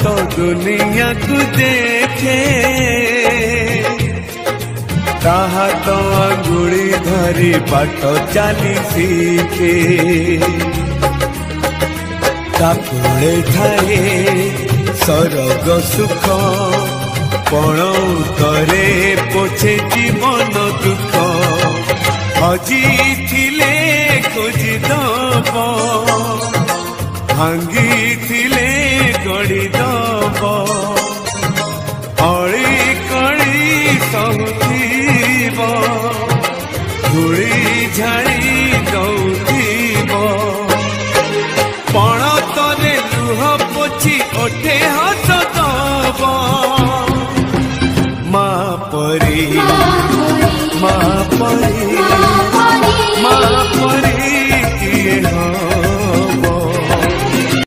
तो दुनिया को देखे ताहा तो अंगुड़ी धरी बाट चली सीखे ताकुले ठाए सरग सुख पण करे पोछे जीवन दुख हजी थिले खोजी दब भांगी थिले गड़ी दब अड़ी कड़ी सहुथीब धूली झाड़ी